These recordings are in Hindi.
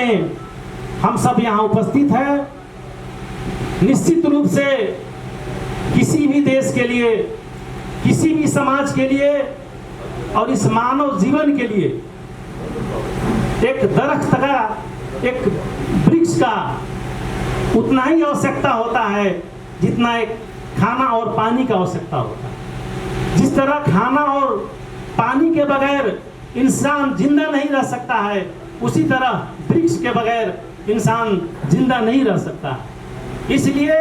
में हम सब यहाँ उपस्थित हैं। निश्चित रूप से किसी भी देश के लिए, किसी भी समाज के लिए और इस मानव जीवन के लिए एक दरख्त का, एक वृक्ष का उतना ही आवश्यकता होता है जितना एक खाना और पानी का आवश्यकता होता है। जिस तरह खाना और पानी के बगैर इंसान जिंदा नहीं रह सकता है, उसी तरह वृक्ष के बगैर इंसान जिंदा नहीं रह सकता। इसलिए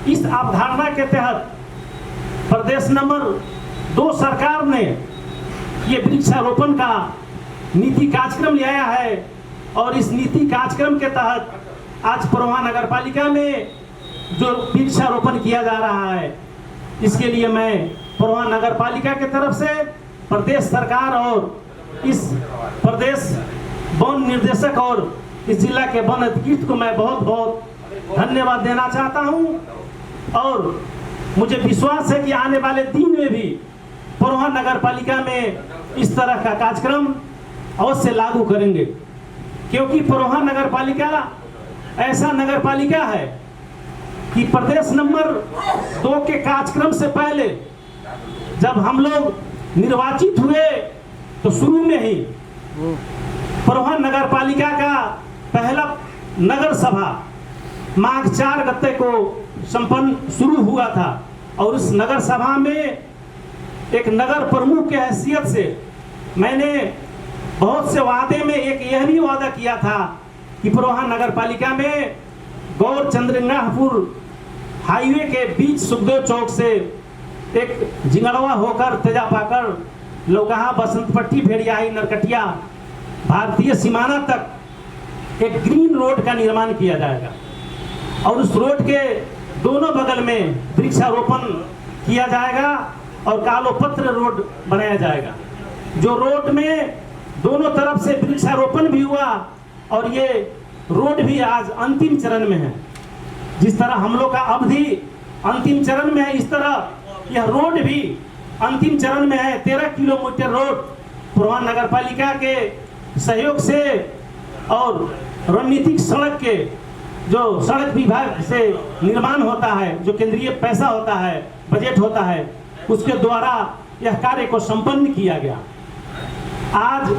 इस अवधारणा के तहत प्रदेश नंबर 2 सरकार ने ये वृक्षारोपण का नीति कार्यक्रम ले आया है और इस नीति कार्यक्रम के तहत आज परोहा नगर पालिका में जो वृक्षारोपण किया जा रहा है, इसके लिए मैं परोहा नगर पालिका की तरफ से प्रदेश सरकार और इस प्रदेश वन निर्देशक और इस जिला के वन अधिकृत को मैं बहुत बहुत धन्यवाद देना चाहता हूं। और मुझे विश्वास है कि आने वाले दिन में भी परोहा नगर पालिका में इस तरह का कार्यक्रम अवश्य लागू करेंगे, क्योंकि परोहा नगर पालिका ऐसा नगर पालिका है कि प्रदेश नंबर 2 के कार्यक्रम से पहले जब हम लोग निर्वाचित हुए तो शुरू में ही परोहा नगर पालिका का पहला नगर सभा माघ 4 गते को संपन्न शुरू हुआ था और उस नगर सभा में एक नगर प्रमुख के हैसियत से मैंने बहुत से वादे में एक यह भी वादा किया था कि परोहा नगर पालिका में गौर चंद्रंगापुर हाईवे के बीच सुखदेव चौक से एक जिंगड़वा होकर तेजापाकर लोकहा बसंतपट्टी भेड़ियाही नरकटिया भारतीय सीमाना तक एक ग्रीन रोड का निर्माण किया जाएगा और उस रोड के दोनों बगल में वृक्षारोपण किया जाएगा और कालोपत्र रोड बनाया जाएगा। जो रोड में दोनों तरफ से वृक्षारोपण भी हुआ और ये रोड भी आज अंतिम चरण में है। जिस तरह हम लोग का अवधि अंतिम चरण में है, इस तरह यह रोड भी अंतिम चरण में है। 13 किलोमीटर रोड परोहा नगर पालिका के सहयोग से और रणनीतिक सड़क के जो सड़क विभाग से निर्माण होता है, जो केंद्रीय पैसा होता है, बजट होता है, उसके द्वारा यह कार्य को संपन्न किया गया। आज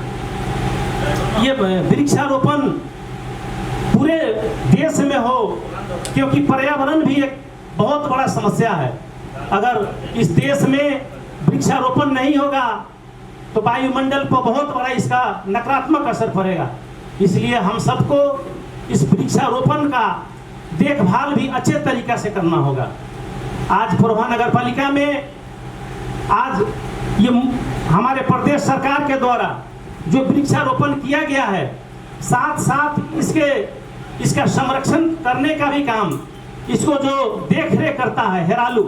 ये वृक्षारोपण पूरे देश में हो, क्योंकि पर्यावरण भी एक बहुत बड़ा समस्या है। अगर इस देश में वृक्षारोपण नहीं होगा तो वायुमंडल पर बहुत बड़ा इसका नकारात्मक असर पड़ेगा। इसलिए हम सबको इस वृक्षारोपण का देखभाल भी अच्छे तरीका से करना होगा। आज परोहा नगर पालिका में आज ये हमारे प्रदेश सरकार के द्वारा जो वृक्षारोपण किया गया है, साथ साथ इसका संरक्षण करने का भी काम, इसको जो देख रेख करता है हेरालू,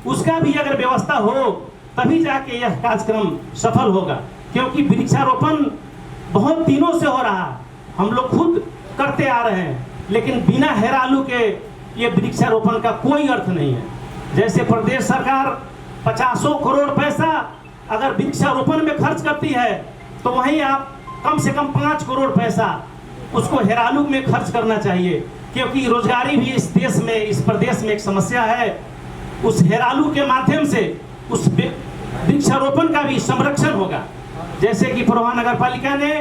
उसका भी अगर व्यवस्था हो तभी जाके यह कार्यक्रम सफल होगा। क्योंकि वृक्षारोपण बहुत दिनों से हो रहा है, हम लोग खुद करते आ रहे हैं, लेकिन बिना हेरालू के ये वृक्षारोपण का कोई अर्थ नहीं है। जैसे प्रदेश सरकार 50 करोड़ पैसा अगर वृक्षारोपण में खर्च करती है, तो वहीं आप कम से कम 5 करोड़ पैसा उसको हेरालू में खर्च करना चाहिए, क्योंकि रोजगारी भी इस देश में, इस प्रदेश में एक समस्या है। उस हेरालू के माध्यम से उस वृक्षारोपण का भी संरक्षण होगा। जैसे कि परोहा नगर पालिका ने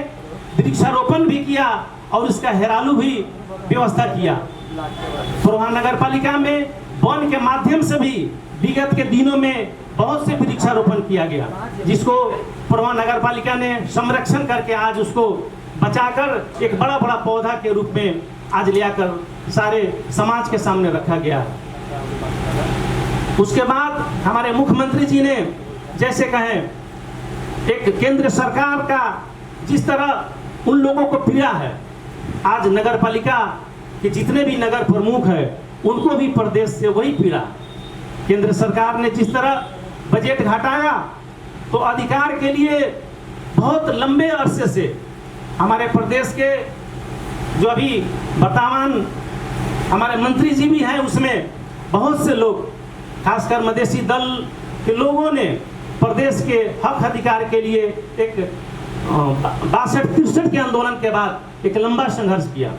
वृक्षारोपण भी किया और इसका हेरालू भी व्यवस्था किया। परोहा नगर पालिका में वन के माध्यम से भी विगत के दिनों में बहुत से वृक्षारोपण किया गया, जिसको परोहा नगर पालिका ने संरक्षण करके आज उसको बचाकर एक बड़ा बड़ा पौधा के रूप में आज ले आकर सारे समाज के सामने रखा गया। उसके बाद हमारे मुख्यमंत्री जी ने जैसे कहें, एक केंद्र सरकार का जिस तरह उन लोगों को पीड़ा है, आज नगर पालिका के जितने भी नगर प्रमुख हैं उनको भी प्रदेश से वही पीड़ा। केंद्र सरकार ने जिस तरह बजट घटाया, तो अधिकार के लिए बहुत लंबे अरसे से हमारे प्रदेश के जो अभी वर्तमान हमारे मंत्री जी भी हैं, उसमें बहुत से लोग, खासकर मधेसी दल के लोगों ने प्रदेश के हक अधिकार के लिए एक 62-63 के आंदोलन के बाद एक लंबा संघर्ष किया।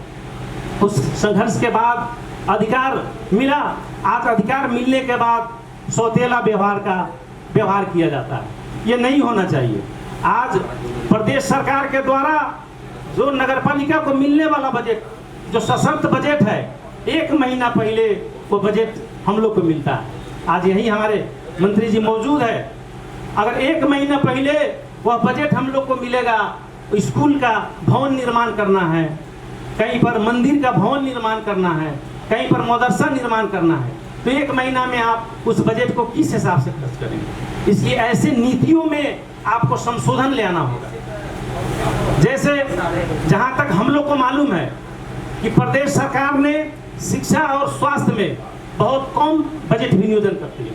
उस संघर्ष के बाद अधिकार मिला। आज अधिकार मिलने के बाद सौतेला व्यवहार किया जाता है। ये नहीं होना चाहिए। आज प्रदेश सरकार के द्वारा जो नगरपालिका को मिलने वाला बजट, जो सशक्त बजट है, 1 महीना पहले वो बजट हम लोग को मिलता है। आज यही हमारे मंत्री जी मौजूद है। अगर 1 महीना पहले वह बजट हम लोग को मिलेगा, स्कूल का भवन निर्माण करना है, कहीं पर मंदिर का भवन निर्माण करना है, कहीं पर मदरसा निर्माण करना है, तो 1 महीना में आप उस बजट को किस हिसाब से खर्च करेंगे? इसलिए ऐसे नीतियों में आपको संशोधन ले आना होगा। जैसे जहां तक हम लोग को मालूम है कि प्रदेश सरकार ने शिक्षा और स्वास्थ्य में बहुत कम बजट विनियोजन करती है।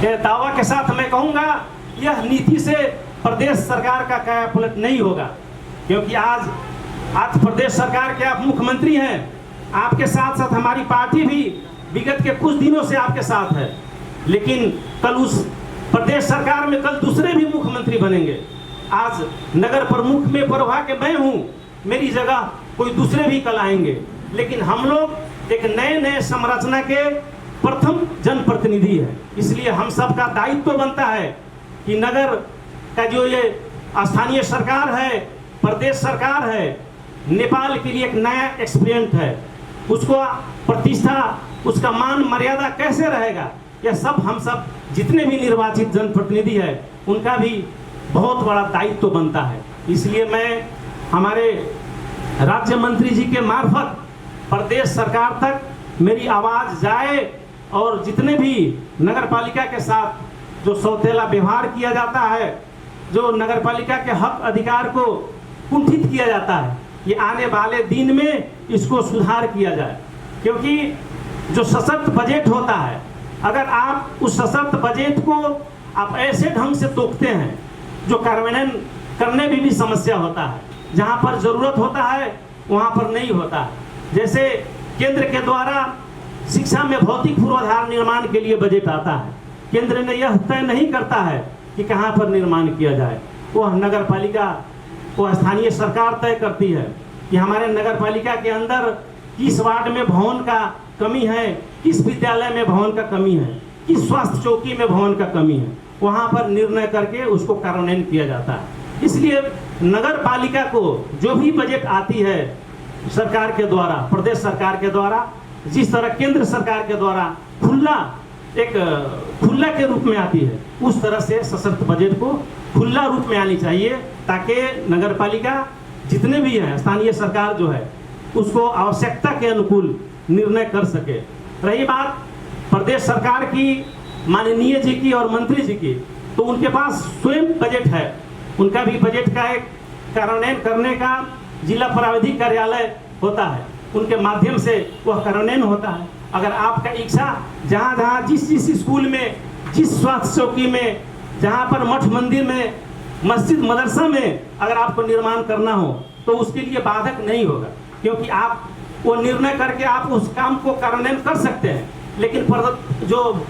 यह दावा के साथ मैं कहूंगा, यह नीति से प्रदेश सरकार का कायापलट नहीं होगा, क्योंकि आज प्रदेश सरकार के आप मुख्यमंत्री हैं। आपके साथ साथ हमारी पार्टी भी विगत के कुछ दिनों से आपके साथ है, लेकिन कल उस प्रदेश सरकार में कल दूसरे भी मुख्यमंत्री बनेंगे। आज नगर प्रमुख में प्रभा के मैं हूँ, मेरी जगह कोई दूसरे भी कल आएंगे, लेकिन हम लोग एक नए संरचना के प्रथम जनप्रतिनिधि है। इसलिए हम सबका दायित्व बनता है कि नगर का जो ये स्थानीय सरकार है, प्रदेश सरकार है, नेपाल के लिए एक नया एक्सपीरियंस है। उसको प्रतिष्ठा, उसका मान मर्यादा कैसे रहेगा, यह सब हम सब जितने भी निर्वाचित जनप्रतिनिधि है उनका भी बहुत बड़ा दायित्व बनता है। इसलिए मैं हमारे राज्य मंत्री जी के मार्फत प्रदेश सरकार तक मेरी आवाज़ जाए और जितने भी नगर पालिका के साथ जो सौतेला व्यवहार किया जाता है, जो नगर पालिका के हक अधिकार को कुंठित किया जाता है, ये आने वाले दिन में इसको सुधार किया जाए। क्योंकि जो सशक्त बजट होता है, अगर आप उस सशक्त बजट को आप ऐसे ढंग से तोकते हैं जो कार्यान्वयन करने में भी समस्या होता है, जहाँ पर ज़रूरत होता है वहाँ पर नहीं होता है। जैसे केंद्र के द्वारा शिक्षा में भौतिक पूर्वाधार निर्माण के लिए बजट आता है, केंद्र ने यह तय नहीं करता है कि कहाँ पर निर्माण किया जाए, वह नगर पालिका, वह स्थानीय सरकार तय करती है कि हमारे नगर पालिका के अंदर किस वार्ड में भवन का कमी है, किस विद्यालय में भवन का कमी है, किस स्वास्थ्य चौकी में भवन का कमी है, वहाँ पर निर्णय करके उसको कार्यान्वयन किया जाता है। इसलिए नगर पालिका को जो भी बजट आती है सरकार के द्वारा, प्रदेश सरकार के द्वारा, जिस तरह केंद्र सरकार के द्वारा खुला के रूप में आती है, उस तरह से सशक्त बजट को खुला रूप में आनी चाहिए, ताकि नगर पालिका जितने भी हैं, स्थानीय सरकार जो है, उसको आवश्यकता के अनुकूल निर्णय कर सके। रही बात प्रदेश सरकार की, माननीय जी की और मंत्री जी की, तो उनके पास स्वयं बजट है। उनका भी बजट का एक कार्यान्वयन करने का जिला प्राविधिक कार्यालय होता है, उनके माध्यम से वह कार्यान्वयन होता है। अगर आपका इच्छा जहाँ जहाँ जिस स्कूल में, जिस स्वास्थ्य चौकी में, जहाँ पर मठ मंदिर में, मस्जिद मदरसा में अगर आपको निर्माण करना हो, तो उसके लिए बाधक नहीं होगा, क्योंकि आप वो निर्णय करके आप उस काम को कार्यान्वयन कर सकते हैं। लेकिन जो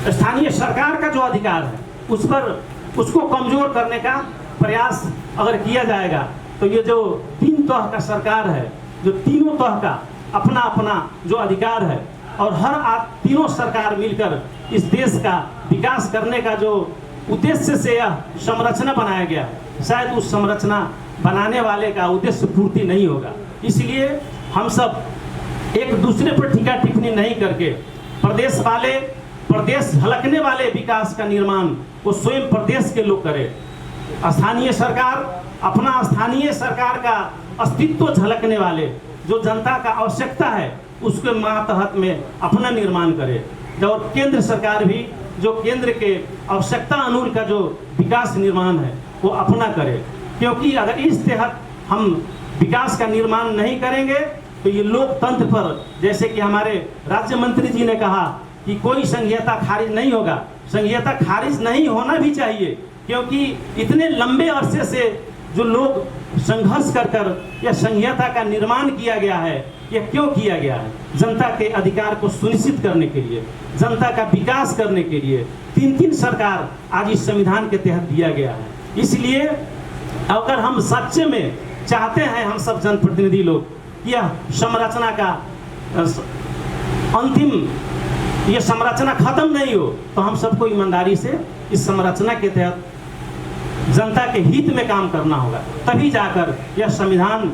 स्थानीय सरकार का जो अधिकार है, उस पर उसको कमजोर करने का प्रयास अगर किया जाएगा, तो ये जो 3 तह का सरकार है, जो तीनों तह का अपना अपना जो अधिकार है, और हर तीनों सरकार मिलकर इस देश का विकास करने का जो उद्देश्य से यह संरचना बनाया गया है, शायद उस संरचना बनाने वाले का उद्देश्य पूर्ति नहीं होगा। इसलिए हम सब एक दूसरे पर टीका टिप्पणी नहीं करके प्रदेश झलकने वाले विकास का निर्माण वो स्वयं प्रदेश के लोग करें। स्थानीय सरकार अपना स्थानीय सरकार का अस्तित्व झलकने वाले, जो जनता का आवश्यकता है, उसके मातहत में अपना निर्माण करे। और केंद्र सरकार भी जो केंद्र के आवश्यकता अनुरूप का जो विकास निर्माण है वो अपना करे। क्योंकि अगर इस तहत हम विकास का निर्माण नहीं करेंगे, तो ये लोकतंत्र पर, जैसे कि हमारे राज्य मंत्री जी ने कहा कि कोई संघीयता खारिज नहीं होगा, संघीयता खारिज नहीं होना भी चाहिए, क्योंकि इतने लंबे अरसे से जो लोग संघर्ष कर यह संघीयता का निर्माण किया गया है, यह क्यों किया गया है? जनता के अधिकार को सुनिश्चित करने के लिए, जनता का विकास करने के लिए 3 सरकार आज इस संविधान के तहत दिया गया है। इसलिए अगर हम सच्चे में चाहते हैं हम सब जनप्रतिनिधि लोग, यह संरचना का अंतिम, यह संरचना खत्म नहीं हो, तो हम सबको ईमानदारी से इस संरचना के तहत जनता के हित में काम करना होगा, तभी जाकर यह संविधान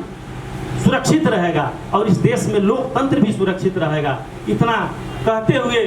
सुरक्षित रहेगा और इस देश में लोकतंत्र भी सुरक्षित रहेगा। इतना कहते हुए